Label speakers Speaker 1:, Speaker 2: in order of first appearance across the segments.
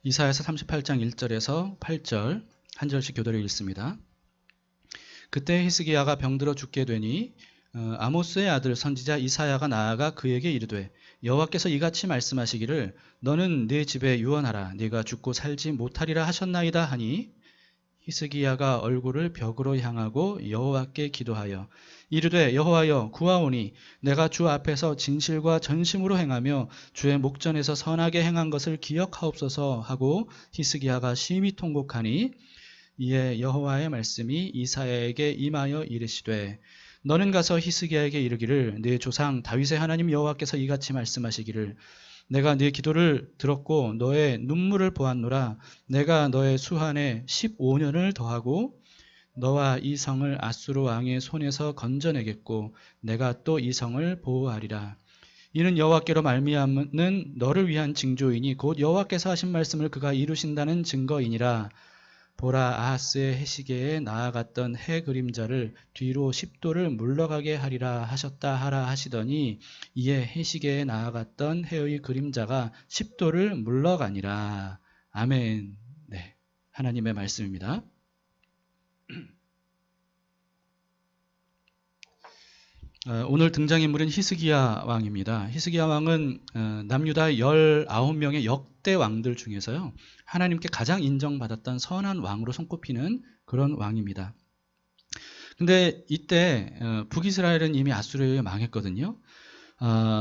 Speaker 1: 이사야서 38장 1절에서 8절 한 절씩 교대로 읽습니다. 그때 히스기야가 병들어 죽게 되니 아모스의 아들 선지자 이사야가 나아가 그에게 이르되 여호와께서 이같이 말씀하시기를 너는 네 집에 유언하라 네가 죽고 살지 못하리라 하셨나이다 하니 히스기야가 얼굴을 벽으로 향하고 여호와께 기도하여 이르되 여호와여 구하오니 내가 주 앞에서 진실과 전심으로 행하며 주의 목전에서 선하게 행한 것을 기억하옵소서 하고 히스기야가 심히 통곡하니 이에 여호와의 말씀이 이사야에게 임하여 이르시되 너는 가서 히스기야에게 이르기를 네 조상 다윗의 하나님 여호와께서 이같이 말씀하시기를 내가 네 기도를 들었고 너의 눈물을 보았노라. 내가 너의 수한에 15년을 더하고 너와 이 성을 아수르 왕의 손에서 건져내겠고 내가 또 이 성을 보호하리라. 이는 여호와께로 말미암는 너를 위한 징조이니 곧 여호와께서 하신 말씀을 그가 이루신다는 증거이니라. 보라 아하스의 해시계에 나아갔던 해 그림자를 뒤로 10도를 물러가게 하리라 하셨다 하라 하시더니 이에 해시계에 나아갔던 해의 그림자가 10도를 물러가니라. 아멘. 네, 하나님의 말씀입니다. 오늘 등장인물은 히스기야 왕입니다. 히스기야 왕은 남유다 19명의 역대 왕들 중에서요. 하나님께 가장 인정받았던 선한 왕으로 손꼽히는 그런 왕입니다. 근데 이때 북이스라엘은 이미 아수르에 의해 망했거든요.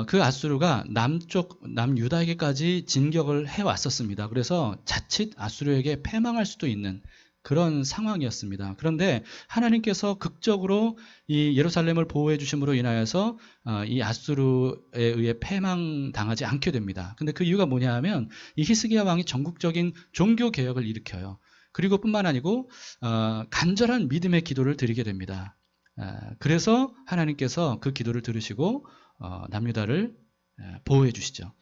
Speaker 1: 그 아수르가 남유다에게까지 진격을 해왔었습니다. 그래서 자칫 아수르에게 패망할 수도 있는 그런 상황이었습니다. 그런데 하나님께서 극적으로 이 예루살렘을 보호해 주심으로 인하여서 이 아수르에 의해 패망당하지 않게 됩니다. 근데 그 이유가 뭐냐 하면 이 히스기야 왕이 전국적인 종교 개혁을 일으켜요. 그리고 뿐만 아니고 간절한 믿음의 기도를 드리게 됩니다. 그래서 하나님께서 그 기도를 들으시고 남유다를 보호해 주시죠.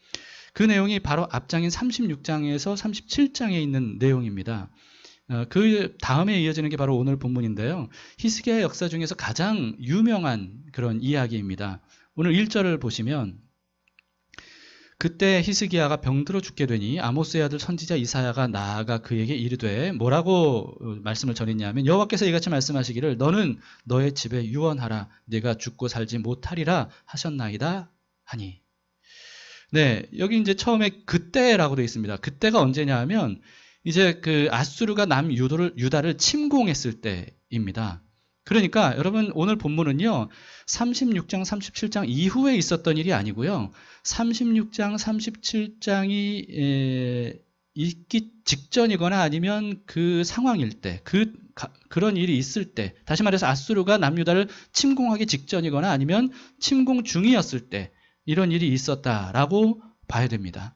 Speaker 1: 그 내용이 바로 앞장인 36장에서 37장에 있는 내용입니다. 그 다음에 이어지는 게 바로 오늘 본문인데요. 히스기야의 역사 중에서 가장 유명한 그런 이야기입니다. 오늘 1절을 보시면 그때 히스기야가 병들어 죽게 되니 아모스의 아들 선지자 이사야가 나아가 그에게 이르되 뭐라고 말씀을 전했냐면 여호와께서 이같이 말씀하시기를 너는 너의 집에 유언하라 네가 죽고 살지 못하리라 하셨나이다 하니. 네, 여기 이제 처음에 그때라고 되어 있습니다. 그때가 언제냐 하면 이제 그 아수르가 남유다를 침공했을 때입니다. 그러니까 여러분 오늘 본문은요. 36장, 37장 이후에 있었던 일이 아니고요. 36장, 37장이 있기 직전이거나 아니면 그 상황일 때, 그런 일이 있을 때, 다시 말해서 아수르가 남유다를 침공하기 직전이거나 아니면 침공 중이었을 때 이런 일이 있었다라고 봐야 됩니다.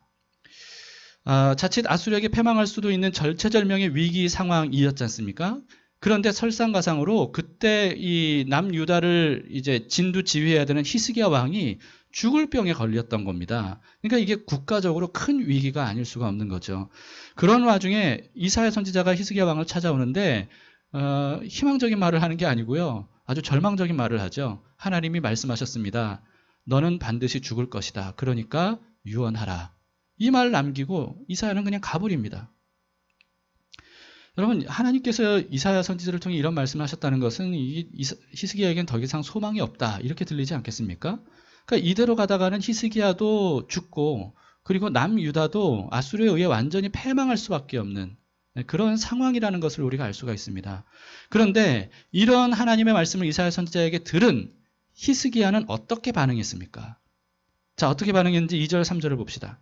Speaker 1: 자칫 아수르에게 패망할 수도 있는 절체절명의 위기 상황이었지 않습니까? 그런데 설상가상으로 그때 이 남유다를 이제 진두지휘해야 되는 히스기야 왕이 죽을 병에 걸렸던 겁니다. 그러니까 이게 국가적으로 큰 위기가 아닐 수가 없는 거죠. 그런 와중에 이사야 선지자가 히스기야 왕을 찾아오는데 희망적인 말을 하는 게 아니고요. 아주 절망적인 말을 하죠. 하나님이 말씀하셨습니다. 너는 반드시 죽을 것이다. 그러니까 유언하라. 이 말을 남기고 이사야는 그냥 가버립니다. 여러분 하나님께서 이사야 선지자를 통해 이런 말씀을 하셨다는 것은 히스기야에겐 더 이상 소망이 없다 이렇게 들리지 않겠습니까? 그러니까 이대로 가다가는 히스기야도 죽고 그리고 남유다도 아수르에 의해 완전히 패망할 수밖에 없는 그런 상황이라는 것을 우리가 알 수가 있습니다. 그런데 이런 하나님의 말씀을 이사야 선지자에게 들은 히스기야는 어떻게 반응했습니까? 자, 어떻게 반응했는지 2절 3절을 봅시다.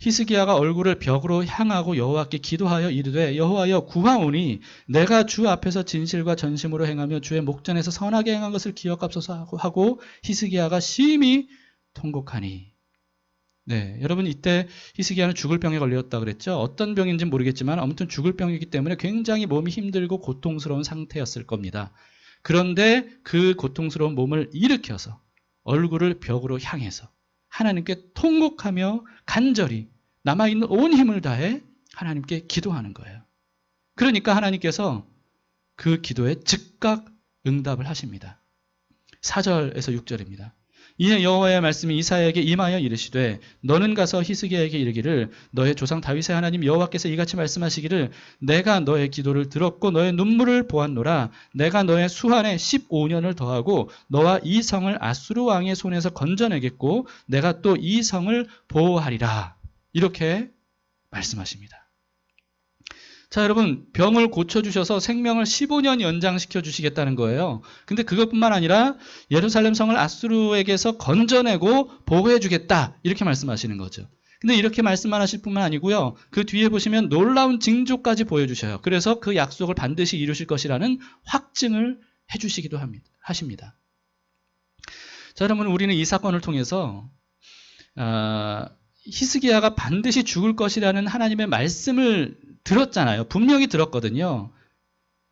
Speaker 1: 히스기야가 얼굴을 벽으로 향하고 여호와께 기도하여 이르되 여호와여 구하오니 내가 주 앞에서 진실과 전심으로 행하며 주의 목전에서 선하게 행한 것을 기억하소서 하고 히스기야가 심히 통곡하니. 네, 여러분 이때 히스기야는 죽을 병에 걸렸다 그랬죠. 어떤 병인지는 모르겠지만 아무튼 죽을 병이기 때문에 굉장히 몸이 힘들고 고통스러운 상태였을 겁니다. 그런데 그 고통스러운 몸을 일으켜서 얼굴을 벽으로 향해서 하나님께 통곡하며 간절히 남아있는 온 힘을 다해 하나님께 기도하는 거예요. 그러니까 하나님께서 그 기도에 즉각 응답을 하십니다. 4절에서 6절입니다. 이에 여호와의 말씀이 이사야에게 임하여 이르시되 너는 가서 히스기야에게 이르기를 너의 조상 다윗의 하나님 여호와께서 이같이 말씀하시기를 내가 너의 기도를 들었고 너의 눈물을 보았노라. 내가 너의 수한에 15년을 더하고 너와 이 성을 아수르 왕의 손에서 건져내겠고 내가 또 이 성을 보호하리라. 이렇게 말씀하십니다. 자, 여러분, 병을 고쳐주셔서 생명을 15년 연장시켜 주시겠다는 거예요. 근데 그것뿐만 아니라 예루살렘 성을 아수르에게서 건져내고 보호해 주겠다. 이렇게 말씀하시는 거죠. 근데 이렇게 말씀만 하실 뿐만 아니고요. 그 뒤에 보시면 놀라운 징조까지 보여주셔요. 그래서 그 약속을 반드시 이루실 것이라는 확증을 해주시기도 하십니다. 자, 여러분, 우리는 이 사건을 통해서 히스기야가 반드시 죽을 것이라는 하나님의 말씀을 들었잖아요. 분명히 들었거든요.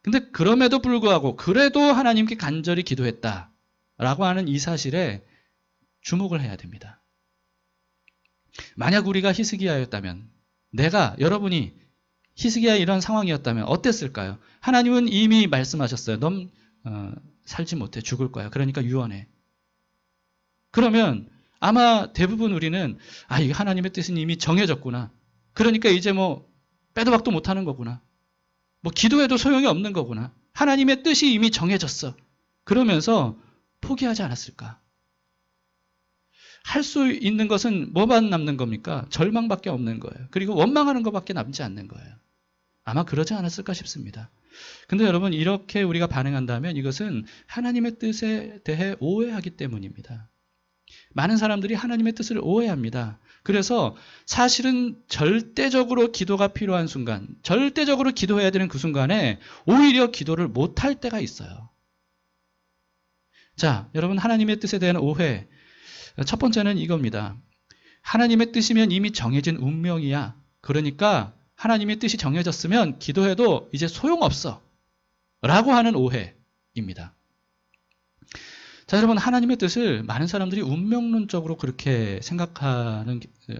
Speaker 1: 근데 그럼에도 불구하고 그래도 하나님께 간절히 기도했다라고 하는 이 사실에 주목을 해야 됩니다. 만약 우리가 히스기야였다면, 여러분이 히스기야 이런 상황이었다면 어땠을까요? 하나님은 이미 말씀하셨어요. 넌 살지 못해, 죽을 거야. 그러니까 유언해. 그러면 아마 대부분 우리는 이게 하나님의 뜻은 이미 정해졌구나. 그러니까 이제 빼도 박도 못하는 거구나. 기도해도 소용이 없는 거구나. 하나님의 뜻이 이미 정해졌어. 그러면서 포기하지 않았을까? 할 수 있는 것은 뭐만 남는 겁니까? 절망밖에 없는 거예요. 그리고 원망하는 것밖에 남지 않는 거예요. 아마 그러지 않았을까 싶습니다. 근데 여러분, 이렇게 우리가 반응한다면 이것은 하나님의 뜻에 대해 오해하기 때문입니다. 많은 사람들이 하나님의 뜻을 오해합니다. 그래서 사실은 절대적으로 기도가 필요한 순간, 절대적으로 기도해야 되는 그 순간에 오히려 기도를 못할 때가 있어요. 자, 여러분, 하나님의 뜻에 대한 오해. 첫 번째는 이겁니다. 하나님의 뜻이면 이미 정해진 운명이야. 그러니까 하나님의 뜻이 정해졌으면 기도해도 이제 소용없어. 라고 하는 오해입니다. 자, 여러분, 하나님의 뜻을 많은 사람들이 운명론적으로 그렇게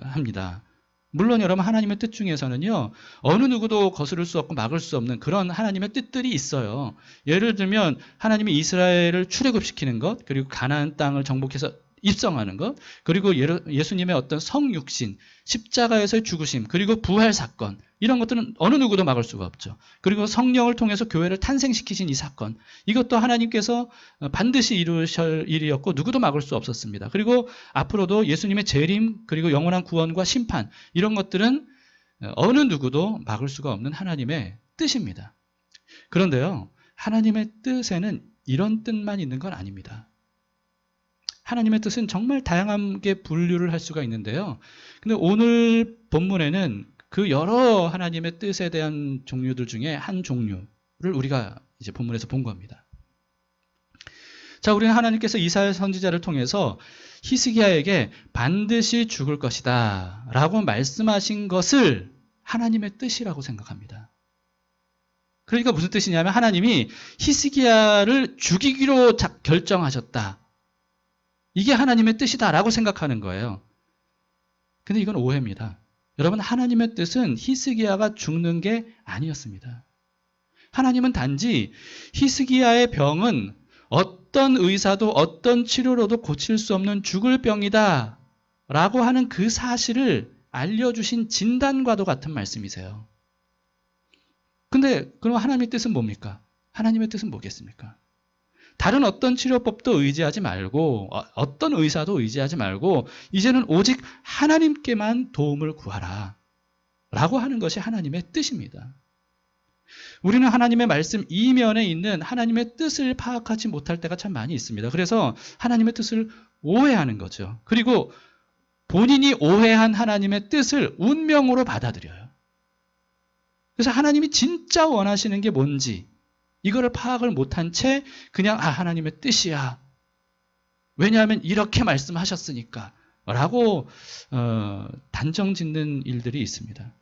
Speaker 1: 합니다. 물론 여러분, 하나님의 뜻 중에서는요, 어느 누구도 거스를 수 없고 막을 수 없는 그런 하나님의 뜻들이 있어요. 예를 들면 하나님이 이스라엘을 출애굽시키는 것, 그리고 가나안 땅을 정복해서 입성하는 것, 그리고 예수님의 어떤 성육신, 십자가에서의 죽으심, 그리고 부활 사건, 이런 것들은 어느 누구도 막을 수가 없죠. 그리고 성령을 통해서 교회를 탄생시키신 이 사건, 이것도 하나님께서 반드시 이루실 일이었고 누구도 막을 수 없었습니다. 그리고 앞으로도 예수님의 재림, 그리고 영원한 구원과 심판, 이런 것들은 어느 누구도 막을 수가 없는 하나님의 뜻입니다. 그런데요, 하나님의 뜻에는 이런 뜻만 있는 건 아닙니다. 하나님의 뜻은 정말 다양하게 분류를 할 수가 있는데요. 근데 오늘 본문에는 그 여러 하나님의 뜻에 대한 종류들 중에 한 종류를 우리가 이제 본문에서 본 겁니다. 자, 우리는 하나님께서 이사야 선지자를 통해서 히스기야에게 반드시 죽을 것이다 라고 말씀하신 것을 하나님의 뜻이라고 생각합니다. 그러니까 무슨 뜻이냐면 하나님이 히스기야를 죽이기로 결정하셨다. 이게 하나님의 뜻이다라고 생각하는 거예요. 근데 이건 오해입니다. 여러분, 하나님의 뜻은 히스기야가 죽는 게 아니었습니다. 하나님은 단지 히스기야의 병은 어떤 의사도 어떤 치료로도 고칠 수 없는 죽을 병이다 라고 하는 그 사실을 알려주신 진단과도 같은 말씀이세요. 근데 그럼 하나님의 뜻은 뭡니까? 하나님의 뜻은 뭐겠습니까? 다른 어떤 치료법도 의지하지 말고 어떤 의사도 의지하지 말고 이제는 오직 하나님께만 도움을 구하라 라고 하는 것이 하나님의 뜻입니다. 우리는 하나님의 말씀 이면에 있는 하나님의 뜻을 파악하지 못할 때가 참 많이 있습니다. 그래서 하나님의 뜻을 오해하는 거죠. 그리고 본인이 오해한 하나님의 뜻을 운명으로 받아들여요. 그래서 하나님이 진짜 원하시는 게 뭔지 이거를 파악을 못한 채 그냥 하나님의 뜻이야. 왜냐하면 이렇게 말씀하셨으니까 라고 단정 짓는 일들이 있습니다.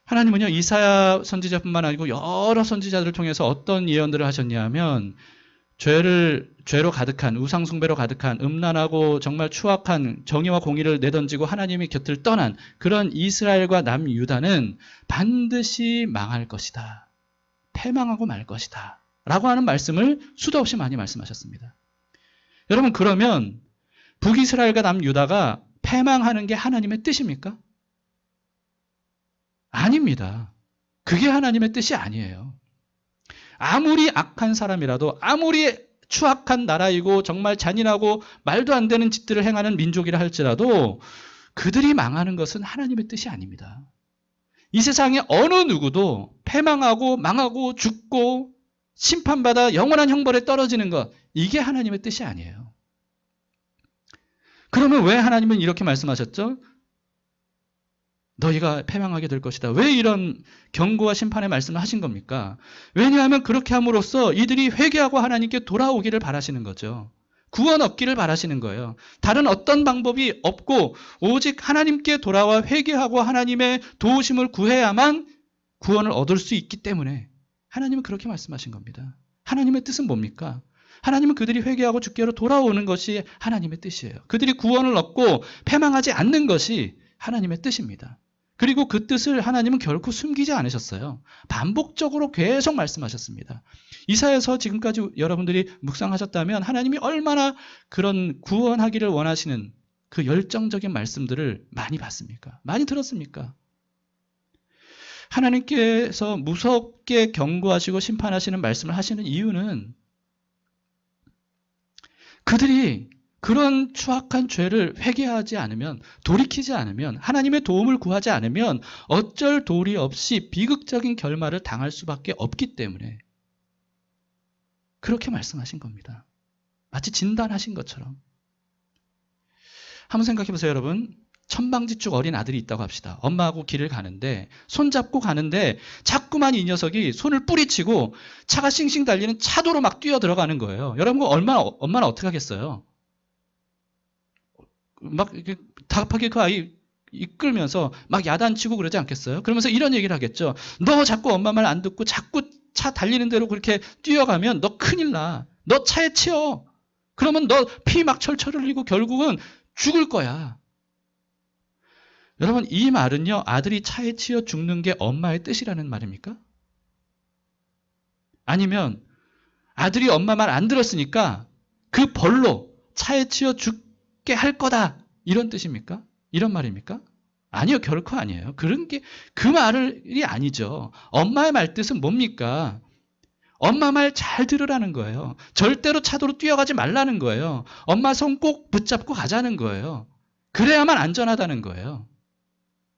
Speaker 1: 하나님은요, 이사야 선지자뿐만 아니고 여러 선지자들을 통해서 어떤 예언들을 하셨냐면 죄로 가득한, 우상숭배로 가득한, 음란하고 정말 추악한 정의와 공의를 내던지고 하나님의 곁을 떠난 그런 이스라엘과 남유다는 반드시 망할 것이다. 패망하고 말 것이다 라고 하는 말씀을 수도 없이 많이 말씀하셨습니다. 여러분, 그러면 북이스라엘과 남유다가 패망하는 게 하나님의 뜻입니까? 아닙니다. 그게 하나님의 뜻이 아니에요. 아무리 악한 사람이라도, 아무리 추악한 나라이고 정말 잔인하고 말도 안 되는 짓들을 행하는 민족이라 할지라도 그들이 망하는 것은 하나님의 뜻이 아닙니다. 이 세상에 어느 누구도 패망하고 망하고 죽고 심판받아 영원한 형벌에 떨어지는 것, 이게 하나님의 뜻이 아니에요. 그러면 왜 하나님은 이렇게 말씀하셨죠? 너희가 패망하게 될 것이다. 왜 이런 경고와 심판의 말씀을 하신 겁니까? 왜냐하면 그렇게 함으로써 이들이 회개하고 하나님께 돌아오기를 바라시는 거죠. 구원 얻기를 바라시는 거예요. 다른 어떤 방법이 없고 오직 하나님께 돌아와 회개하고 하나님의 도우심을 구해야만 구원을 얻을 수 있기 때문에 하나님은 그렇게 말씀하신 겁니다. 하나님의 뜻은 뭡니까? 하나님은 그들이 회개하고 주께로 돌아오는 것이 하나님의 뜻이에요. 그들이 구원을 얻고 패망하지 않는 것이 하나님의 뜻입니다. 그리고 그 뜻을 하나님은 결코 숨기지 않으셨어요. 반복적으로 계속 말씀하셨습니다. 이사야서 지금까지 여러분들이 묵상하셨다면 하나님이 얼마나 그런 구원하기를 원하시는 그 열정적인 말씀들을 많이 봤습니까? 많이 들었습니까? 하나님께서 무섭게 경고하시고 심판하시는 말씀을 하시는 이유는 그들이 그런 추악한 죄를 회개하지 않으면, 돌이키지 않으면, 하나님의 도움을 구하지 않으면 어쩔 도리 없이 비극적인 결말을 당할 수밖에 없기 때문에 그렇게 말씀하신 겁니다. 마치 진단하신 것처럼. 한번 생각해 보세요, 여러분. 천방지축 어린 아들이 있다고 합시다. 엄마하고 길을 가는데 손잡고 가는데 자꾸만 이 녀석이 손을 뿌리치고 차가 싱싱 달리는 차도로 막 뛰어 들어가는 거예요. 여러분, 엄마는 어떻게 하겠어요? 막 이렇게 다급하게 그 아이 이끌면서 막 야단치고 그러지 않겠어요? 그러면서 이런 얘기를 하겠죠. 너 자꾸 엄마 말 안 듣고 자꾸 차 달리는 대로 그렇게 뛰어가면 너 큰일 나. 너 차에 치여. 그러면 너 피 막 철철 흘리고 결국은 죽을 거야. 여러분, 이 말은요, 아들이 차에 치여 죽는 게 엄마의 뜻이라는 말입니까? 아니면 아들이 엄마 말 안 들었으니까 그 벌로 차에 치여 죽게 할 거다, 이런 뜻입니까? 이런 말입니까? 아니요, 결코 아니에요. 그런 게 그 말이 아니죠. 엄마의 말뜻은 뭡니까? 엄마 말 잘 들으라는 거예요. 절대로 차도로 뛰어가지 말라는 거예요. 엄마 손 꼭 붙잡고 가자는 거예요. 그래야만 안전하다는 거예요.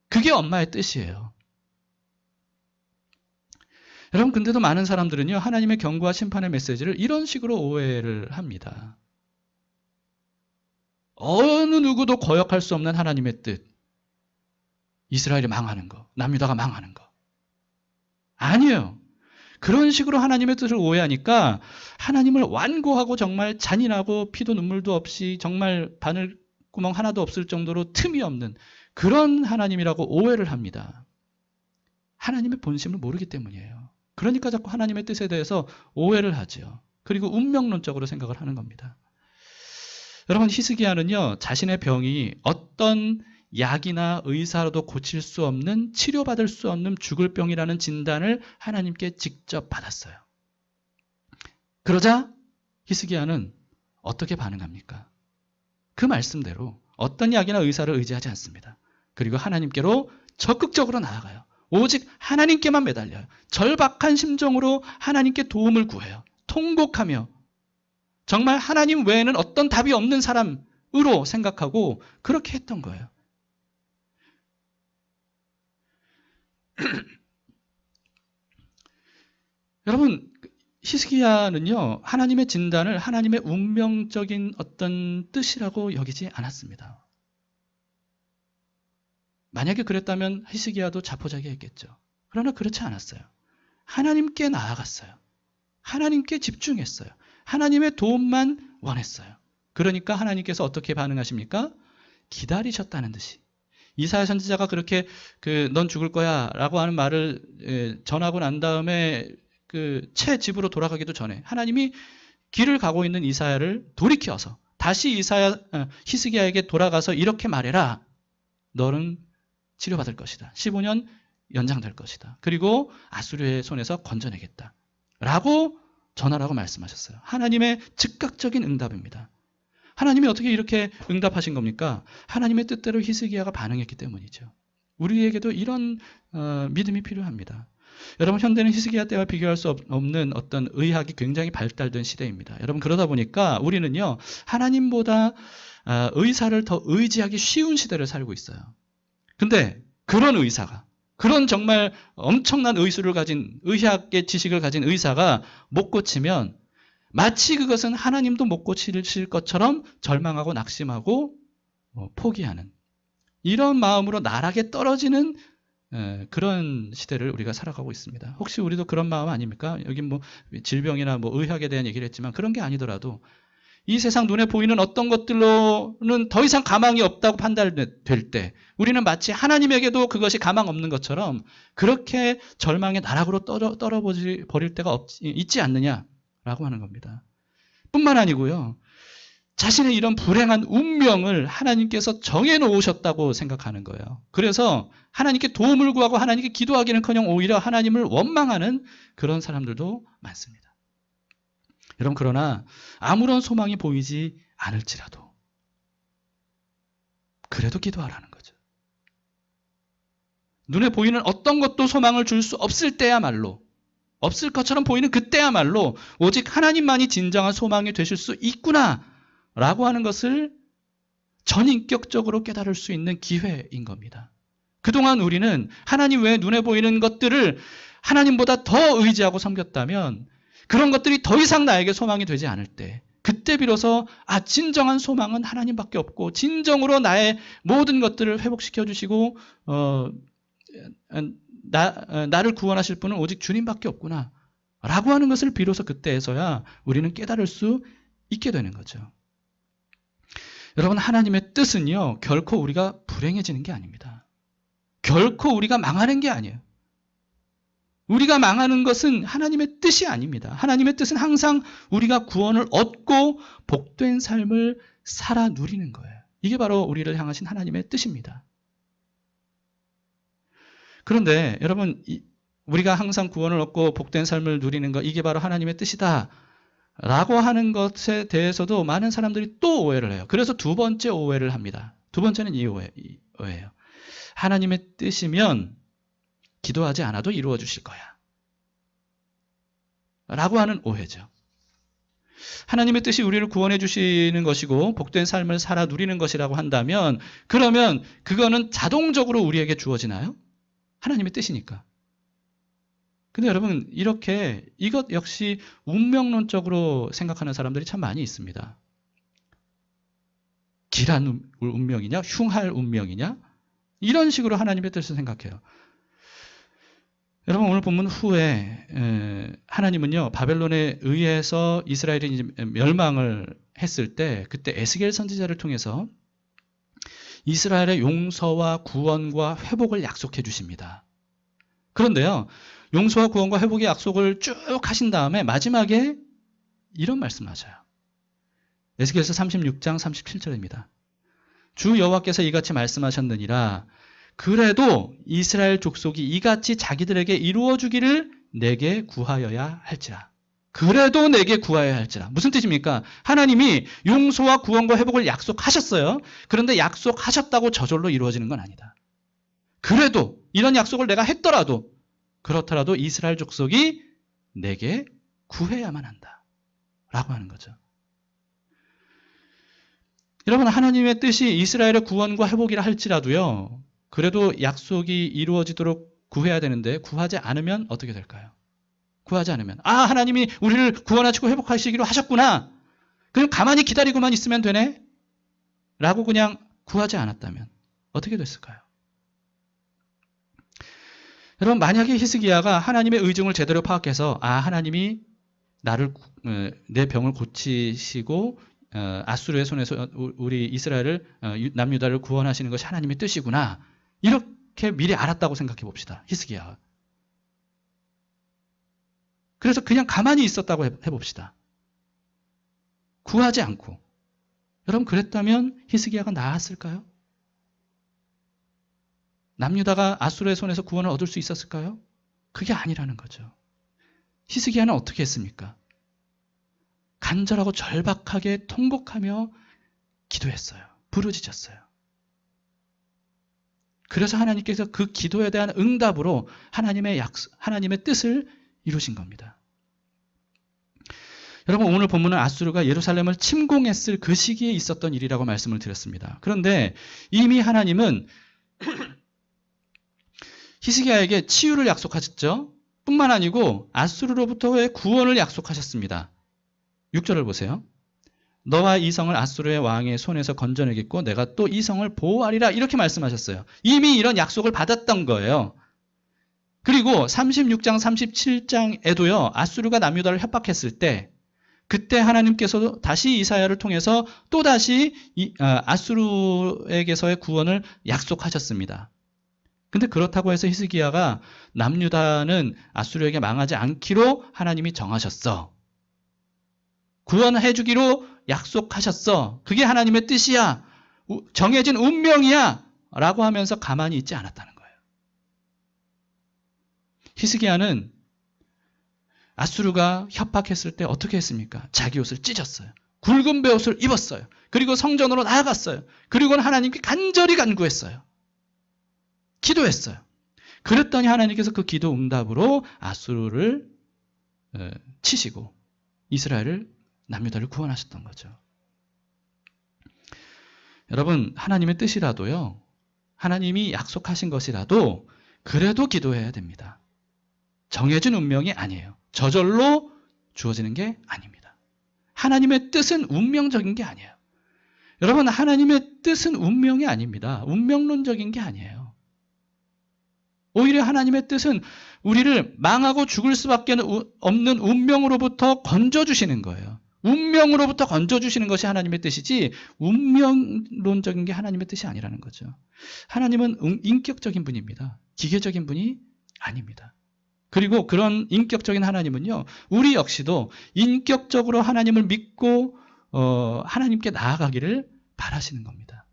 Speaker 1: 그게 엄마의 뜻이에요. 여러분, 근데도 많은 사람들은요, 하나님의 경고와 심판의 메시지를 이런 식으로 오해를 합니다. 어느 누구도 거역할 수 없는 하나님의 뜻. 이스라엘이 망하는 거, 남유다가 망하는 거. 아니에요. 그런 식으로 하나님의 뜻을 오해하니까 하나님을 완고하고 정말 잔인하고 피도 눈물도 없이 정말 바늘구멍 하나도 없을 정도로 틈이 없는 그런 하나님이라고 오해를 합니다. 하나님의 본심을 모르기 때문이에요. 그러니까 자꾸 하나님의 뜻에 대해서 오해를 하죠. 그리고 운명론적으로 생각을 하는 겁니다. 여러분, 히스기야는요, 자신의 병이 어떤 약이나 의사로도 고칠 수 없는, 치료받을 수 없는 죽을 병이라는 진단을 하나님께 직접 받았어요. 그러자 히스기야는 어떻게 반응합니까? 그 말씀대로 어떤 약이나 의사를 의지하지 않습니다. 그리고 하나님께로 적극적으로 나아가요. 오직 하나님께만 매달려요. 절박한 심정으로 하나님께 도움을 구해요. 통곡하며 정말 하나님 외에는 어떤 답이 없는 사람으로 생각하고 그렇게 했던 거예요. 여러분, 히스기야는요, 하나님의 진단을 하나님의 운명적인 어떤 뜻이라고 여기지 않았습니다. 만약에 그랬다면 히스기야도 자포자기했겠죠. 그러나 그렇지 않았어요. 하나님께 나아갔어요. 하나님께 집중했어요. 하나님의 도움만 원했어요. 그러니까 하나님께서 어떻게 반응하십니까? 기다리셨다는 듯이. 이사야 선지자가 그렇게 넌 죽을 거야 라고 하는 말을 전하고 난 다음에 채 집으로 돌아가기도 전에 하나님이 길을 가고 있는 이사야를 돌이켜서 다시 히스기야에게 돌아가서 이렇게 말해라. 너는 치료받을 것이다. 15년 연장될 것이다. 그리고 아수르의 손에서 건져내겠다. 라고 전하라고 말씀하셨어요. 하나님의 즉각적인 응답입니다. 하나님이 어떻게 이렇게 응답하신 겁니까? 하나님의 뜻대로 히스기야가 반응했기 때문이죠. 우리에게도 이런 믿음이 필요합니다. 여러분, 현대는 히스기야 때와 비교할 수 없는 어떤 의학이 굉장히 발달된 시대입니다. 여러분, 그러다 보니까 우리는요, 하나님보다 의사를 더 의지하기 쉬운 시대를 살고 있어요. 근데 그런 의사가, 그런 정말 엄청난 의술을 가진, 의학의 지식을 가진 의사가 못 고치면 마치 그것은 하나님도 못 고치실 것처럼 절망하고 낙심하고 포기하는, 이런 마음으로 나락에 떨어지는 그런 시대를 우리가 살아가고 있습니다. 혹시 우리도 그런 마음 아닙니까? 여기 뭐 질병이나 뭐 의학에 대한 얘기를 했지만 그런 게 아니더라도 이 세상 눈에 보이는 어떤 것들로는 더 이상 가망이 없다고 판단될 때 우리는 마치 하나님에게도 그것이 가망 없는 것처럼 그렇게 절망의 나락으로 떨어버릴 때가 있지 않느냐라고 하는 겁니다. 뿐만 아니고요, 자신의 이런 불행한 운명을 하나님께서 정해놓으셨다고 생각하는 거예요. 그래서 하나님께 도움을 구하고 하나님께 기도하기는커녕 오히려 하나님을 원망하는 그런 사람들도 많습니다. 여러분, 그러나 아무런 소망이 보이지 않을지라도 그래도 기도하라는 거죠. 눈에 보이는 어떤 것도 소망을 줄 수 없을 때야말로, 없을 것처럼 보이는 그때야말로 오직 하나님만이 진정한 소망이 되실 수 있구나 라고 하는 것을 전인격적으로 깨달을 수 있는 기회인 겁니다. 그동안 우리는 하나님 외에 눈에 보이는 것들을 하나님보다 더 의지하고 섬겼다면 그런 것들이 더 이상 나에게 소망이 되지 않을 때, 그때 비로소 진정한 소망은 하나님밖에 없고 진정으로 나의 모든 것들을 회복시켜 주시고 나를 구원하실 분은 오직 주님밖에 없구나 라고 하는 것을 비로소 그때에서야 우리는 깨달을 수 있게 되는 거죠. 여러분, 하나님의 뜻은요, 결코 우리가 불행해지는 게 아닙니다. 결코 우리가 망하는 게 아니에요. 우리가 망하는 것은 하나님의 뜻이 아닙니다. 하나님의 뜻은 항상 우리가 구원을 얻고 복된 삶을 살아 누리는 거예요. 이게 바로 우리를 향하신 하나님의 뜻입니다. 그런데 여러분, 우리가 항상 구원을 얻고 복된 삶을 누리는 것, 이게 바로 하나님의 뜻이다 라고 하는 것에 대해서도 많은 사람들이 또 오해를 해요. 그래서 두 번째 오해를 합니다. 두 번째는 이 오해예요. 하나님의 뜻이면 기도하지 않아도 이루어 주실 거야 라고 하는 오해죠. 하나님의 뜻이 우리를 구원해 주시는 것이고 복된 삶을 살아 누리는 것이라고 한다면, 그러면 그거는 자동적으로 우리에게 주어지나요? 하나님의 뜻이니까. 근데 여러분, 이렇게 이것 역시 운명론적으로 생각하는 사람들이 참 많이 있습니다. 길한 운명이냐, 흉할 운명이냐, 이런 식으로 하나님의 뜻을 생각해요. 여러분, 오늘 본문 후에 하나님은요, 바벨론에 의해서 이스라엘이 멸망을 했을 때 그때 에스겔 선지자를 통해서 이스라엘의 용서와 구원과 회복을 약속해 주십니다. 그런데요, 용서와 구원과 회복의 약속을 쭉 하신 다음에 마지막에 이런 말씀을 하셔요. 에스겔서 36장 37절입니다. 주 여호와께서 이같이 말씀하셨느니라. 그래도 이스라엘 족속이 이같이 자기들에게 이루어 주기를 내게 구하여야 할지라. 그래도 내게 구하여야 할지라. 무슨 뜻입니까? 하나님이 용서와 구원과 회복을 약속하셨어요. 그런데 약속하셨다고 저절로 이루어지는 건 아니다. 그래도 이런 약속을 내가 했더라도, 그렇더라도 이스라엘 족속이 내게 구해야만 한다 라고 하는 거죠. 여러분, 하나님의 뜻이 이스라엘의 구원과 회복이라 할지라도요, 그래도 약속이 이루어지도록 구해야 되는데 구하지 않으면 어떻게 될까요? 구하지 않으면 하나님이 우리를 구원하시고 회복하시기로 하셨구나, 그럼 가만히 기다리고만 있으면 되네 라고 그냥 구하지 않았다면 어떻게 됐을까요? 여러분, 만약에 히스기야가 하나님의 의중을 제대로 파악해서 하나님이 내 병을 고치시고 아수르의 손에서 우리 이스라엘을, 남유다를 구원하시는 것이 하나님의 뜻이구나, 이렇게 미리 알았다고 생각해 봅시다. 히스기야가. 그래서 그냥 가만히 있었다고 해봅시다. 구하지 않고. 여러분, 그랬다면 히스기야가 나았을까요? 남유다가 아수르의 손에서 구원을 얻을 수 있었을까요? 그게 아니라는 거죠. 히스기야는 어떻게 했습니까? 간절하고 절박하게 통곡하며 기도했어요. 부르짖었어요. 그래서 하나님께서 그 기도에 대한 응답으로 하나님의 뜻을 이루신 겁니다. 여러분, 오늘 본문은 아수르가 예루살렘을 침공했을 그 시기에 있었던 일이라고 말씀을 드렸습니다. 그런데 이미 하나님은 히스기야에게 치유를 약속하셨죠. 뿐만 아니고 아수르로부터의 구원을 약속하셨습니다. 6절을 보세요. 너와 이 성을 아수르의 왕의 손에서 건져내겠고 내가 또 이 성을 보호하리라, 이렇게 말씀하셨어요. 이미 이런 약속을 받았던 거예요. 그리고 36장 37장에도요. 아수르가 남유다를 협박했을 때 그때 하나님께서도 다시 이사야를 통해서 또다시 아수르에게서의 구원을 약속하셨습니다. 근데 그렇다고 해서 히스기야가 남유다는 아수르에게 망하지 않기로 하나님이 정하셨어. 구원해 주기로 약속하셨어. 그게 하나님의 뜻이야. 정해진 운명이야. 라고 하면서 가만히 있지 않았다는 거예요. 히스기야는 아수르가 협박했을 때 어떻게 했습니까? 자기 옷을 찢었어요. 굵은 베옷을 입었어요. 그리고 성전으로 나아갔어요. 그리고는 하나님께 간절히 간구했어요. 기도했어요. 그랬더니 하나님께서 그 기도 응답으로 아수르를 치시고 이스라엘을, 남유다를 구원하셨던 거죠. 여러분, 하나님의 뜻이라도요, 하나님이 약속하신 것이라도 그래도 기도해야 됩니다. 정해진 운명이 아니에요. 저절로 주어지는 게 아닙니다. 하나님의 뜻은 운명적인 게 아니에요. 여러분, 하나님의 뜻은 운명이 아닙니다. 운명론적인 게 아니에요. 오히려 하나님의 뜻은 우리를 망하고 죽을 수밖에 없는 운명으로부터 건져주시는 거예요. 운명으로부터 건져주시는 것이 하나님의 뜻이지 운명론적인 게 하나님의 뜻이 아니라는 거죠. 하나님은 인격적인 분입니다. 기계적인 분이 아닙니다. 그리고 그런 인격적인 하나님은요, 우리 역시도 인격적으로 하나님을 믿고 하나님께 나아가기를 바라시는 겁니다.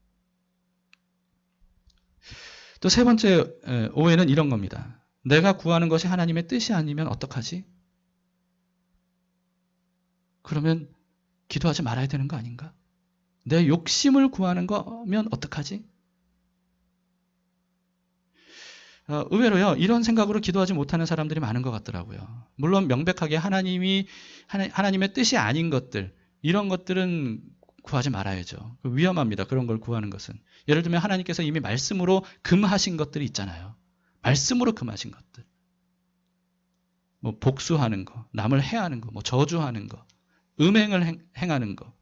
Speaker 1: 또 세 번째 오해는 이런 겁니다. 내가 구하는 것이 하나님의 뜻이 아니면 어떡하지? 그러면 기도하지 말아야 되는 거 아닌가? 내 욕심을 구하는 거면 어떡하지? 의외로요, 이런 생각으로 기도하지 못하는 사람들이 많은 것 같더라고요. 물론 명백하게 하나님의 뜻이 아닌 것들, 이런 것들은 구하지 말아야죠. 위험합니다. 그런 걸 구하는 것은. 예를 들면 하나님께서 이미 말씀으로 금하신 것들이 있잖아요. 말씀으로 금하신 것들. 뭐 복수하는 거, 남을 해하는 거, 뭐 저주하는 거, 음행을 행하는 거,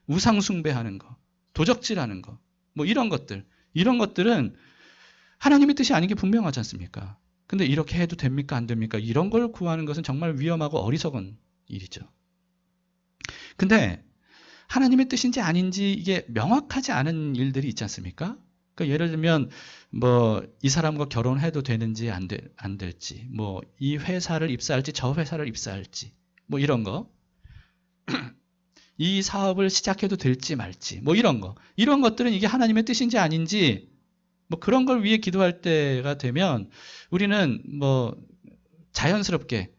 Speaker 1: 우상 숭배하는 거, 도적질하는 거, 뭐 이런 것들. 이런 것들은 하나님의 뜻이 아닌 게 분명하지 않습니까? 근데 이렇게 해도 됩니까? 안 됩니까? 이런 걸 구하는 것은 정말 위험하고 어리석은 일이죠. 근데 하나님의 뜻인지 아닌지 이게 명확하지 않은 일들이 있지 않습니까? 그러니까 예를 들면 뭐 이 사람과 결혼해도 되는지 안 될지, 뭐 이 회사를 입사할지 저 회사를 입사할지, 뭐 이런 거, 이 사업을 시작해도 될지 말지, 뭐 이런 거, 이런 것들은 이게 하나님의 뜻인지 아닌지 뭐 그런 걸 위해 기도할 때가 되면 우리는 뭐 자연스럽게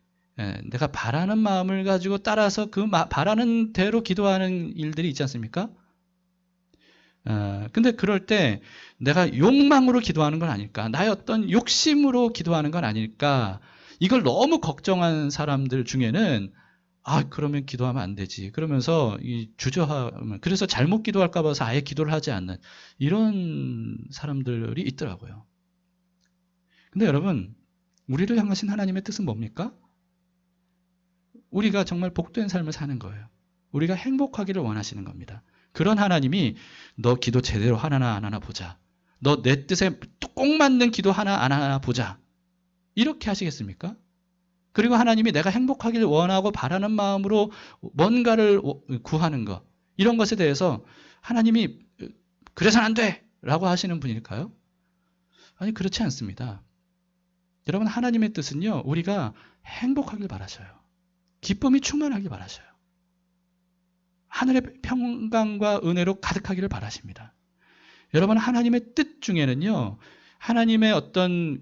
Speaker 1: 내가 바라는 마음을 가지고 따라서 그 바라는 대로 기도하는 일들이 있지 않습니까? 근데 그럴 때 내가 욕망으로 기도하는 건 아닐까? 나의 어떤 욕심으로 기도하는 건 아닐까? 이걸 너무 걱정한 사람들 중에는 그러면 기도하면 안 되지. 그러면서 주저하면, 그래서 잘못 기도할까 봐서 아예 기도를 하지 않는 이런 사람들이 있더라고요. 근데 여러분, 우리를 향하신 하나님의 뜻은 뭡니까? 우리가 정말 복된 삶을 사는 거예요. 우리가 행복하기를 원하시는 겁니다. 그런 하나님이 너 기도 제대로 하나 안 하나 보자. 너 내 뜻에 꼭 맞는 기도 하나 안 하나 보자. 이렇게 하시겠습니까? 그리고 하나님이 내가 행복하기를 원하고 바라는 마음으로 뭔가를 구하는 것, 이런 것에 대해서 하나님이 그래서는 안 돼! 라고 하시는 분일까요? 아니, 그렇지 않습니다. 여러분, 하나님의 뜻은요, 우리가 행복하길 바라셔요. 기쁨이 충만하길 바라셔요. 하늘의 평강과 은혜로 가득하기를 바라십니다. 여러분, 하나님의 뜻 중에는요, 하나님의 어떤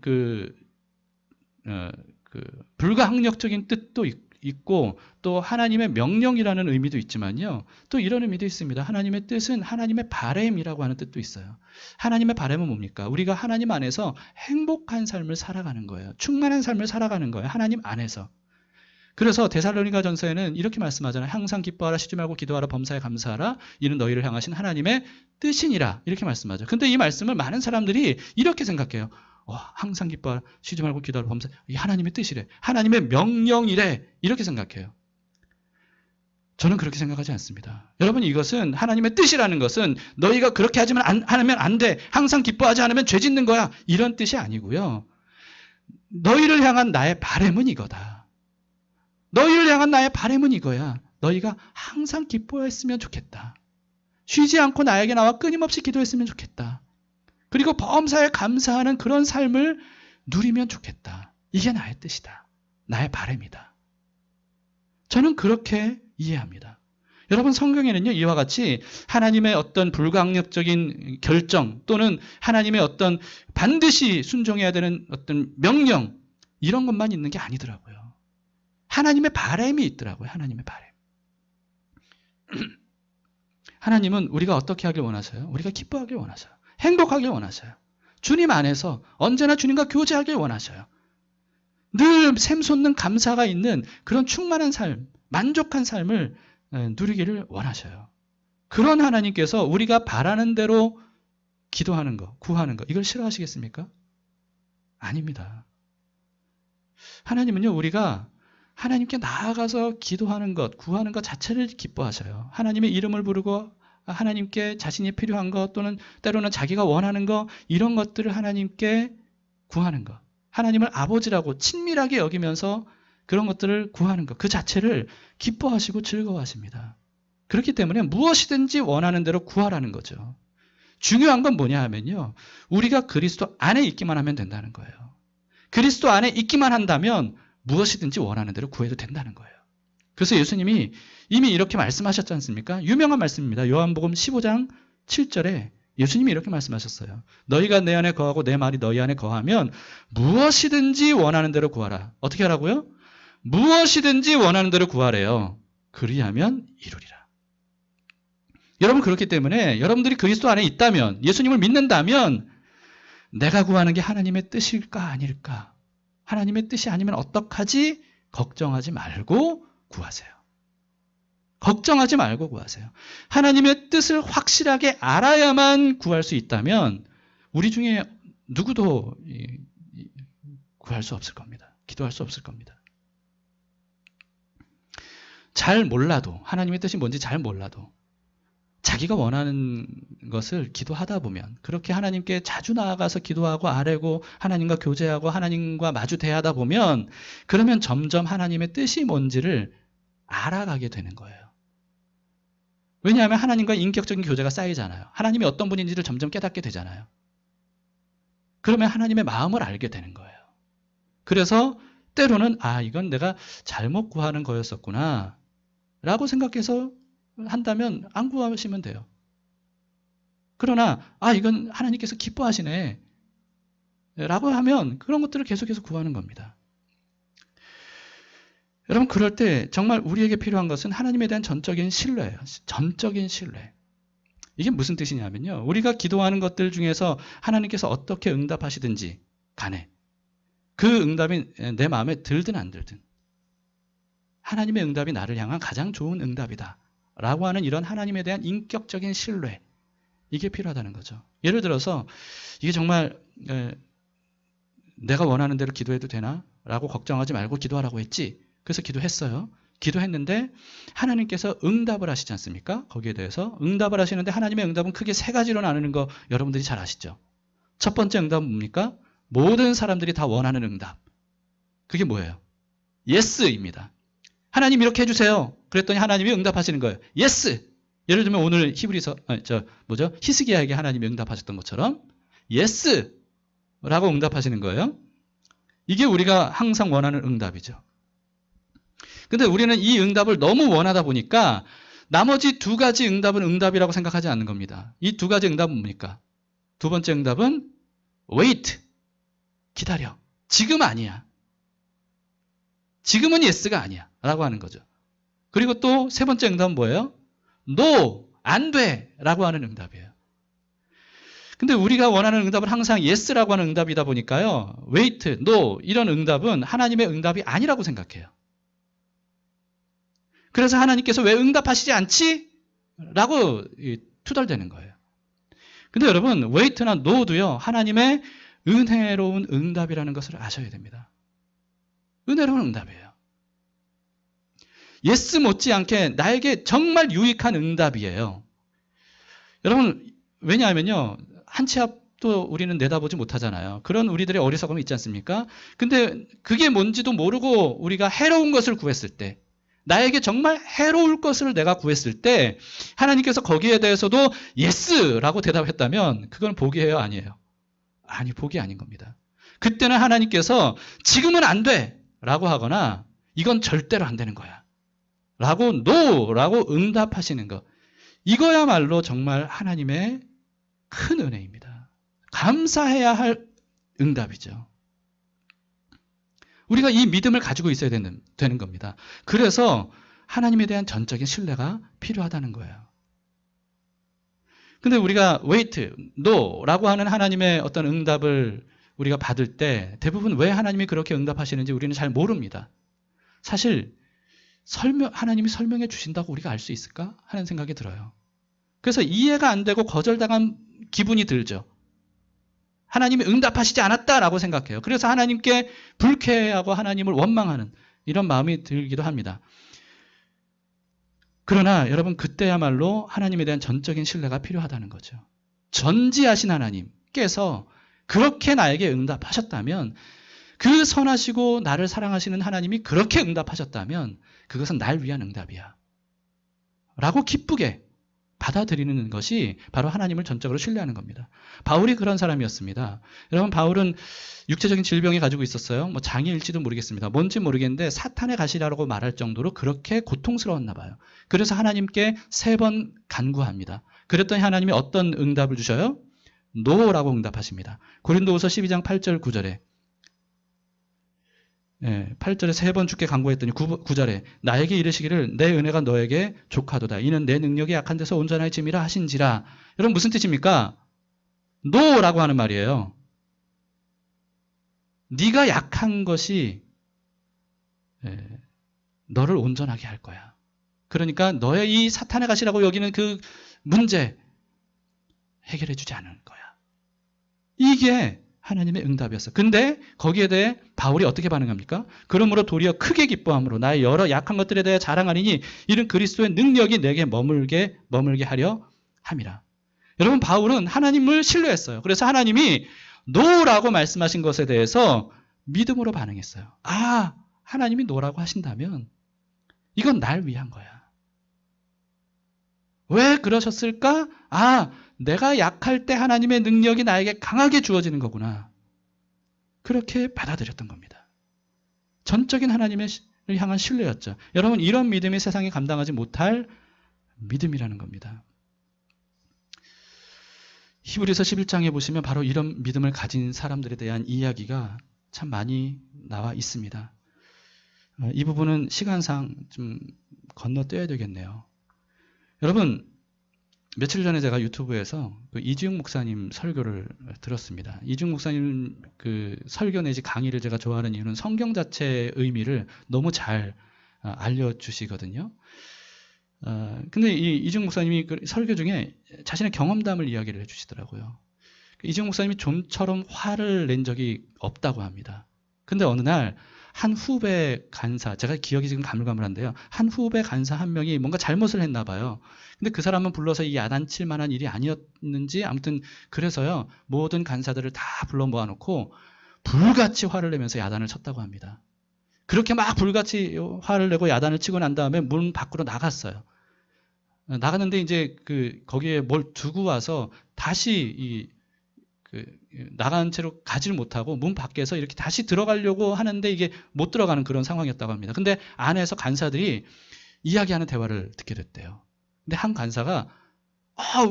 Speaker 1: 불가항력적인 뜻도 있고 또 하나님의 명령이라는 의미도 있지만요. 또 이런 의미도 있습니다. 하나님의 뜻은 하나님의 바램이라고 하는 뜻도 있어요. 하나님의 바램은 뭡니까? 우리가 하나님 안에서 행복한 삶을 살아가는 거예요. 충만한 삶을 살아가는 거예요. 하나님 안에서. 그래서 데살로니가 전서에는 이렇게 말씀하잖아요. 항상 기뻐하라, 쉬지 말고 기도하라, 범사에 감사하라. 이는 너희를 향하신 하나님의 뜻이니라. 이렇게 말씀하죠. 근데 이 말씀을 많은 사람들이 이렇게 생각해요. 항상 기뻐하라, 쉬지 말고 기도하라, 범사에. 이게 하나님의 뜻이래. 하나님의 명령이래. 이렇게 생각해요. 저는 그렇게 생각하지 않습니다. 여러분, 이것은 하나님의 뜻이라는 것은 너희가 그렇게 하면 안 돼. 항상 기뻐하지 않으면 죄 짓는 거야. 이런 뜻이 아니고요. 너희를 향한 나의 바램은 이거다. 너희를 향한 나의 바램은 이거야. 너희가 항상 기뻐했으면 좋겠다. 쉬지 않고 나에게 나와 끊임없이 기도했으면 좋겠다. 그리고 범사에 감사하는 그런 삶을 누리면 좋겠다. 이게 나의 뜻이다. 나의 바램이다. 저는 그렇게 이해합니다. 여러분, 성경에는요, 이와 같이 하나님의 어떤 불강력적인 결정 또는 하나님의 어떤 반드시 순종해야 되는 어떤 명령, 이런 것만 있는 게 아니더라고요. 하나님의 바램이 있더라고요. 하나님의 바램. 하나님은 우리가 어떻게 하길 원하세요? 우리가 기뻐하길 원하세요. 행복하길 원하세요. 주님 안에서 언제나 주님과 교제하길 원하셔요. 늘 샘솟는 감사가 있는 그런 충만한 삶, 만족한 삶을 누리기를 원하셔요. 그런 하나님께서 우리가 바라는 대로 기도하는 거, 구하는 거, 이걸 싫어하시겠습니까? 아닙니다. 하나님은요, 우리가 하나님께 나아가서 기도하는 것, 구하는 것 자체를 기뻐하셔요. 하나님의 이름을 부르고 하나님께 자신이 필요한 것 또는 때로는 자기가 원하는 것, 이런 것들을 하나님께 구하는 것. 하나님을 아버지라고 친밀하게 여기면서 그런 것들을 구하는 것, 그 자체를 기뻐하시고 즐거워하십니다. 그렇기 때문에 무엇이든지 원하는 대로 구하라는 거죠. 중요한 건 뭐냐 하면요, 우리가 그리스도 안에 있기만 하면 된다는 거예요. 그리스도 안에 있기만 한다면 무엇이든지 원하는 대로 구해도 된다는 거예요. 그래서 예수님이 이미 이렇게 말씀하셨지 않습니까? 유명한 말씀입니다. 요한복음 15장 7절에 예수님이 이렇게 말씀하셨어요. 너희가 내 안에 거하고 내 말이 너희 안에 거하면 무엇이든지 원하는 대로 구하라. 어떻게 하라고요? 무엇이든지 원하는 대로 구하래요. 그리하면 이루리라. 여러분, 그렇기 때문에 여러분들이 그리스도 안에 있다면, 예수님을 믿는다면 내가 구하는 게 하나님의 뜻일까 아닐까? 하나님의 뜻이 아니면 어떡하지? 걱정하지 말고 구하세요. 걱정하지 말고 구하세요. 하나님의 뜻을 확실하게 알아야만 구할 수 있다면 우리 중에 누구도 구할 수 없을 겁니다. 기도할 수 없을 겁니다. 잘 몰라도, 하나님의 뜻이 뭔지 잘 몰라도 자기가 원하는 것을 기도하다 보면, 그렇게 하나님께 자주 나아가서 기도하고 아뢰고 하나님과 교제하고 하나님과 마주 대하다 보면, 그러면 점점 하나님의 뜻이 뭔지를 알아가게 되는 거예요. 왜냐하면 하나님과 인격적인 교제가 쌓이잖아요. 하나님이 어떤 분인지를 점점 깨닫게 되잖아요. 그러면 하나님의 마음을 알게 되는 거예요. 그래서 때로는 이건 내가 잘못 구하는 거였었구나 라고 생각해서 한다면 안 구하시면 돼요. 그러나 이건 하나님께서 기뻐하시네 라고 하면 그런 것들을 계속해서 구하는 겁니다. 여러분, 그럴 때 정말 우리에게 필요한 것은 하나님에 대한 전적인 신뢰예요. 전적인 신뢰. 이게 무슨 뜻이냐면요, 우리가 기도하는 것들 중에서 하나님께서 어떻게 응답하시든지 간에 그 응답이 내 마음에 들든 안 들든 하나님의 응답이 나를 향한 가장 좋은 응답이다 라고 하는 이런 하나님에 대한 인격적인 신뢰, 이게 필요하다는 거죠. 예를 들어서 이게 정말 내가 원하는 대로 기도해도 되나? 라고 걱정하지 말고 기도하라고 했지. 그래서 기도했어요. 기도했는데 하나님께서 응답을 하시지 않습니까? 거기에 대해서 응답을 하시는데, 하나님의 응답은 크게 세 가지로 나누는 거 여러분들이 잘 아시죠? 첫 번째 응답은 뭡니까? 모든 사람들이 다 원하는 응답. 그게 뭐예요? 예스입니다. 하나님 이렇게 해주세요. 그랬더니 하나님이 응답하시는 거예요. 예스. 예를 들면 오늘 히브리서 히스기야에게 하나님이 응답하셨던 것처럼 예스라고 응답하시는 거예요. 이게 우리가 항상 원하는 응답이죠. 근데 우리는 이 응답을 너무 원하다 보니까 나머지 두 가지 응답은 응답이라고 생각하지 않는 겁니다. 이 두 가지 응답은 뭡니까? 두 번째 응답은 wait, 기다려. 지금 아니야. 지금은 예스가 아니야. 라고 하는 거죠. 그리고 또 세 번째 응답은 뭐예요? no, 안 돼. 라고 하는 응답이에요. 근데 우리가 원하는 응답은 항상 yes라고 하는 응답이다 보니까요. wait, no 이런 응답은 하나님의 응답이 아니라고 생각해요. 그래서 하나님께서 왜 응답하시지 않지? 라고 투덜대는 거예요. 근데 여러분 wait나 no도요. 하나님의 은혜로운 응답이라는 것을 아셔야 됩니다. 은혜로운 응답이에요. yes 못지않게 나에게 정말 유익한 응답이에요. 여러분 왜냐하면요. 한 치 앞도 우리는 내다보지 못하잖아요. 그런 우리들의 어리석음이 있지 않습니까? 근데 그게 뭔지도 모르고 우리가 해로운 것을 구했을 때 나에게 정말 해로울 것을 내가 구했을 때 하나님께서 거기에 대해서도 예스라고 대답했다면 그건 복이에요? 아니에요? 아니, 복이 아닌 겁니다. 그때는 하나님께서 지금은 안 돼 라고 하거나 이건 절대로 안 되는 거야 라고 노라고 응답하시는 것, 이거야말로 정말 하나님의 큰 은혜입니다. 감사해야 할 응답이죠. 우리가 이 믿음을 가지고 있어야 되는 겁니다. 그래서 하나님에 대한 전적인 신뢰가 필요하다는 거예요. 근데 우리가 wait, no 라고 하는 하나님의 어떤 응답을 우리가 받을 때 대부분 왜 하나님이 그렇게 응답하시는지 우리는 잘 모릅니다. 사실 하나님이 설명해 주신다고 우리가 알 수 있을까 하는 생각이 들어요. 그래서 이해가 안 되고 거절당한 기분이 들죠. 하나님이 응답하시지 않았다라고 생각해요. 그래서 하나님께 불쾌하고 하나님을 원망하는 이런 마음이 들기도 합니다. 그러나 여러분 그때야말로 하나님에 대한 전적인 신뢰가 필요하다는 거죠. 전지하신 하나님께서 그렇게 나에게 응답하셨다면, 그 선하시고 나를 사랑하시는 하나님이 그렇게 응답하셨다면 그것은 날 위한 응답이야 라고 기쁘게 받아들이는 것이 바로 하나님을 전적으로 신뢰하는 겁니다. 바울이 그런 사람이었습니다. 여러분 바울은 육체적인 질병이 가지고 있었어요. 뭐 장애일지도 모르겠습니다. 뭔지 모르겠는데 사탄의 가시라고 말할 정도로 그렇게 고통스러웠나 봐요. 그래서 하나님께 3번 간구합니다. 그랬더니 하나님이 어떤 응답을 주셔요? 노라고 응답하십니다. 고린도후서 12장 8절 9절에 8절에 3번 주께 간구했더니 9절에 나에게 이르시기를 내 은혜가 너에게 족하도다. 이는 내 능력이 약한 데서 온전하게 짐이라 하신지라. 여러분 무슨 뜻입니까? 노라고 하는 말이에요. 네가 약한 것이 너를 온전하게 할 거야. 그러니까 너의 이 사탄의 가시라고 여기는 그 문제 해결해 주지 않을 거야. 이게 하나님의 응답이었어. 근데 거기에 대해 바울이 어떻게 반응합니까? 그러므로 도리어 크게 기뻐함으로 나의 여러 약한 것들에 대해 자랑하리니 이는 그리스도의 능력이 내게 머물게 하려 함이라. 여러분 바울은 하나님을 신뢰했어요. 그래서 하나님이 노라고 말씀하신 것에 대해서 믿음으로 반응했어요. 아, 하나님이 노라고 하신다면 이건 날 위한 거야. 왜 그러셨을까? 아, 내가 약할 때 하나님의 능력이 나에게 강하게 주어지는 거구나. 그렇게 받아들였던 겁니다. 전적인 하나님을 향한 신뢰였죠. 여러분 이런 믿음이 세상이 감당하지 못할 믿음이라는 겁니다. 히브리서 11장에 보시면 바로 이런 믿음을 가진 사람들에 대한 이야기가 참 많이 나와 있습니다. 이 부분은 시간상 좀 건너뛰어야 되겠네요. 여러분 며칠 전에 제가 유튜브에서 그 이지웅 목사님 설교를 들었습니다. 이지웅 목사님 그 설교 내지 강의를 제가 좋아하는 이유는 성경 자체의 의미를 너무 잘 알려주시거든요. 근데 이 이지웅 목사님이 그 설교 중에 자신의 경험담을 이야기를 해주시더라고요. 이지웅 목사님이 좀처럼 화를 낸 적이 없다고 합니다. 근데 어느 날 한 후배 간사, 제가 기억이 지금 가물가물한데요. 한 후배 간사 한 명이 뭔가 잘못을 했나 봐요. 근데 그 사람은 불러서 이 야단칠 만한 일이 아니었는지 아무튼 그래서요. 모든 간사들을 다 불러 모아놓고 불같이 화를 내면서 야단을 쳤다고 합니다. 그렇게 막 불같이 화를 내고 야단을 치고 난 다음에 문 밖으로 나갔어요. 나갔는데 이제 거기에 뭘 두고 와서 다시 나간 채로 가지를 못하고 문 밖에서 이렇게 다시 들어가려고 하는데 이게 못 들어가는 그런 상황이었다고 합니다. 근데 안에서 간사들이 이야기하는 대화를 듣게 됐대요. 근데 한 간사가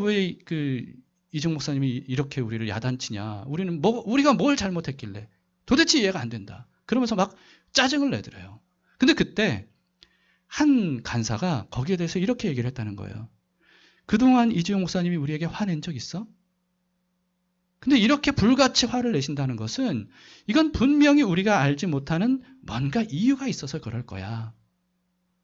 Speaker 1: 왜 이중 목사님이 이렇게 우리를 야단치냐? 우리가 뭘 잘못했길래 도대체 이해가 안 된다. 그러면서 막 짜증을 내더래요. 근데 그때 한 간사가 거기에 대해서 이렇게 얘기를 했다는 거예요. 그동안 이주영 목사님이 우리에게 화낸 적 있어? 근데 이렇게 불같이 화를 내신다는 것은 이건 분명히 우리가 알지 못하는 뭔가 이유가 있어서 그럴 거야.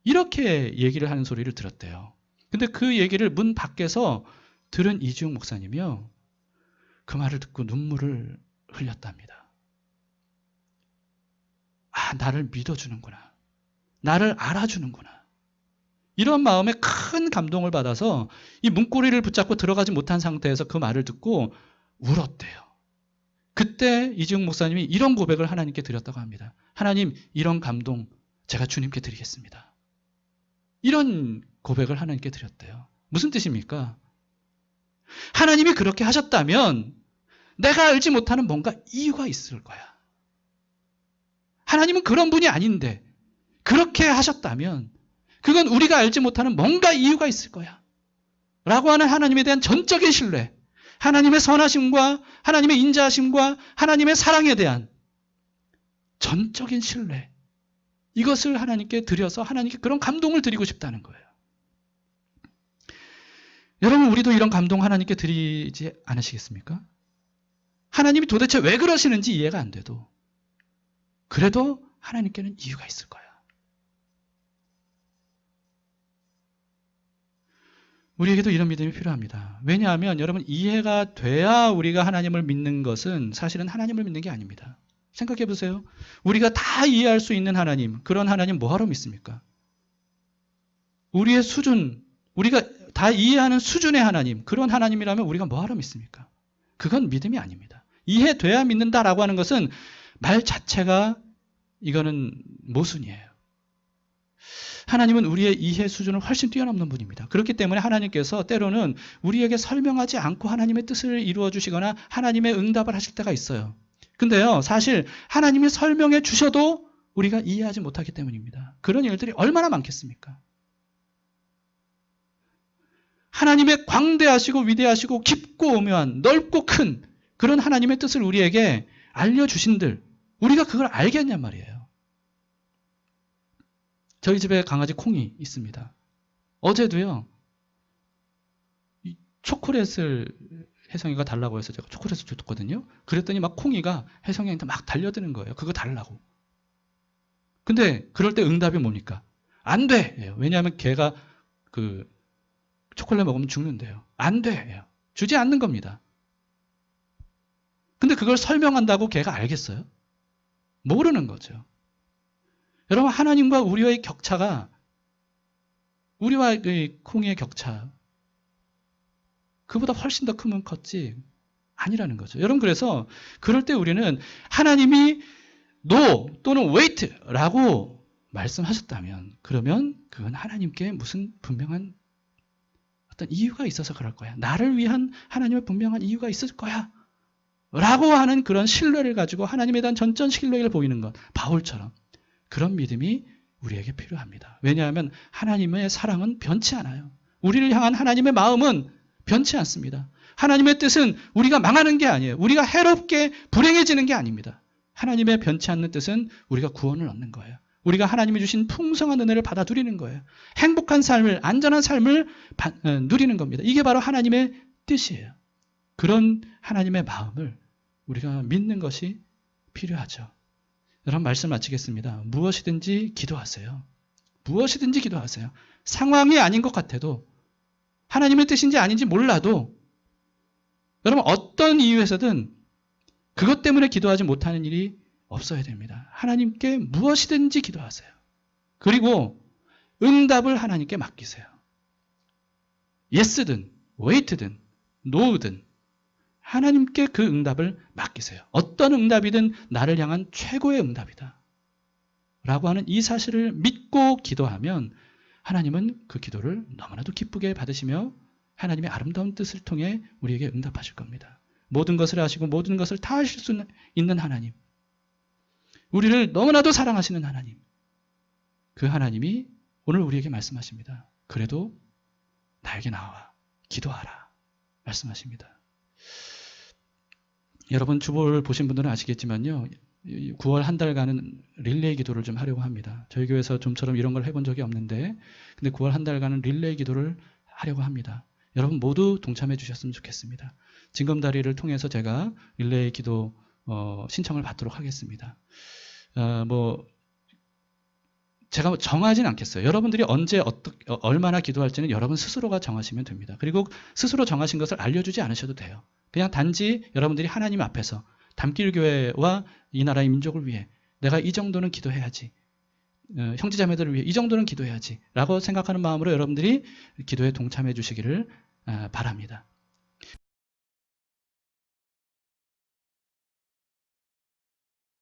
Speaker 1: 이렇게 얘기를 하는 소리를 들었대요. 근데 그 얘기를 문 밖에서 들은 이주영 목사님이요. 그 말을 듣고 눈물을 흘렸답니다. 아, 나를 믿어주는구나. 나를 알아주는구나. 이런 마음에 큰 감동을 받아서 이 문고리를 붙잡고 들어가지 못한 상태에서 그 말을 듣고 울었대요. 그때 이지웅 목사님이 이런 고백을 하나님께 드렸다고 합니다. 하나님, 이런 감동 제가 주님께 드리겠습니다. 이런 고백을 하나님께 드렸대요. 무슨 뜻입니까? 하나님이 그렇게 하셨다면 내가 알지 못하는 뭔가 이유가 있을 거야. 하나님은 그런 분이 아닌데 그렇게 하셨다면 그건 우리가 알지 못하는 뭔가 이유가 있을 거야. 라고 하는 하나님에 대한 전적인 신뢰, 하나님의 선하심과 하나님의 인자하심과 하나님의 사랑에 대한 전적인 신뢰, 이것을 하나님께 드려서 하나님께 그런 감동을 드리고 싶다는 거예요. 여러분, 우리도 이런 감동 하나님께 드리지 않으시겠습니까? 하나님이 도대체 왜 그러시는지 이해가 안 돼도 그래도 하나님께는 이유가 있을 거야. 우리에게도 이런 믿음이 필요합니다. 왜냐하면 여러분, 이해가 돼야 우리가 하나님을 믿는 것은 사실은 하나님을 믿는 게 아닙니다. 생각해 보세요. 우리가 다 이해할 수 있는 하나님, 그런 하나님 뭐하러 믿습니까? 우리의 수준, 우리가 다 이해하는 수준의 하나님, 그런 하나님이라면 우리가 뭐하러 믿습니까? 그건 믿음이 아닙니다. 이해돼야 믿는다라고 하는 것은 말 자체가 이거는 모순이에요. 하나님은 우리의 이해 수준을 훨씬 뛰어넘는 분입니다. 그렇기 때문에 하나님께서 때로는 우리에게 설명하지 않고 하나님의 뜻을 이루어 주시거나 하나님의 응답을 하실 때가 있어요. 근데요, 사실 하나님이 설명해 주셔도 우리가 이해하지 못하기 때문입니다. 그런 일들이 얼마나 많겠습니까? 하나님의 광대하시고 위대하시고 깊고 오묘한 넓고 큰 그런 하나님의 뜻을 우리에게 알려주신들, 우리가 그걸 알겠냔 말이에요. 저희 집에 강아지 콩이 있습니다. 어제도요, 초콜릿을 혜성이가 달라고 해서 제가 초콜릿을 줬거든요. 그랬더니 막 콩이가 혜성이한테 막 달려드는 거예요. 그거 달라고. 근데 그럴 때 응답이 뭡니까? 안 돼! 왜냐하면 걔가 그 초콜릿 먹으면 죽는데요. 안 돼! 주지 않는 겁니다. 근데 그걸 설명한다고 걔가 알겠어요? 모르는 거죠. 여러분, 하나님과 우리와의 격차가, 우리와 콩의 격차, 그보다 훨씬 더 크면 컸지 아니라는 거죠. 여러분, 그래서 그럴 때 우리는 하나님이 no 또는 wait라고 말씀하셨다면, 그러면 그건 하나님께 무슨 분명한 어떤 이유가 있어서 그럴 거야. 나를 위한 하나님의 분명한 이유가 있을 거야. 라고 하는 그런 신뢰를 가지고 하나님에 대한 전적 신뢰를 보이는 것, 바울처럼 그런 믿음이 우리에게 필요합니다. 왜냐하면 하나님의 사랑은 변치 않아요. 우리를 향한 하나님의 마음은 변치 않습니다. 하나님의 뜻은 우리가 망하는 게 아니에요. 우리가 해롭게 불행해지는 게 아닙니다. 하나님의 변치 않는 뜻은 우리가 구원을 얻는 거예요. 우리가 하나님이 주신 풍성한 은혜를 받아 누리는 거예요. 행복한 삶을, 안전한 삶을 누리는 겁니다. 이게 바로 하나님의 뜻이에요. 그런 하나님의 마음을 우리가 믿는 것이 필요하죠. 여러분, 말씀 마치겠습니다. 무엇이든지 기도하세요. 무엇이든지 기도하세요. 상황이 아닌 것 같아도, 하나님의 뜻인지 아닌지 몰라도, 여러분, 어떤 이유에서든 그것 때문에 기도하지 못하는 일이 없어야 됩니다. 하나님께 무엇이든지 기도하세요. 그리고 응답을 하나님께 맡기세요. yes든 wait든 no든 하나님께 그 응답을 맡기세요. 어떤 응답이든 나를 향한 최고의 응답이다 라고 하는 이 사실을 믿고 기도하면 하나님은 그 기도를 너무나도 기쁘게 받으시며 하나님의 아름다운 뜻을 통해 우리에게 응답하실 겁니다. 모든 것을 아시고 모든 것을 다 하실 수 있는 하나님, 우리를 너무나도 사랑하시는 하나님, 그 하나님이 오늘 우리에게 말씀하십니다. 그래도 나에게 나와 기도하라 말씀하십니다. 여러분, 주보를 보신 분들은 아시겠지만요, 9월 한 달간은 릴레이 기도를 좀 하려고 합니다. 저희 교회에서 좀처럼 이런 걸 해본 적이 없는데, 근데 9월 한 달간은 릴레이 기도를 하려고 합니다. 여러분 모두 동참해 주셨으면 좋겠습니다. 징검다리를 통해서 제가 릴레이 기도 신청을 받도록 하겠습니다. 제가 정하진 않겠어요. 여러분들이 언제 얼마나 기도할지는 여러분 스스로가 정하시면 됩니다. 그리고 스스로 정하신 것을 알려주지 않으셔도 돼요. 그냥 단지 여러분들이 하나님 앞에서 담길교회와 이 나라의 민족을 위해 내가 이 정도는 기도해야지, 형제자매들을 위해 이 정도는 기도해야지 라고 생각하는 마음으로 여러분들이 기도에 동참해 주시기를 바랍니다.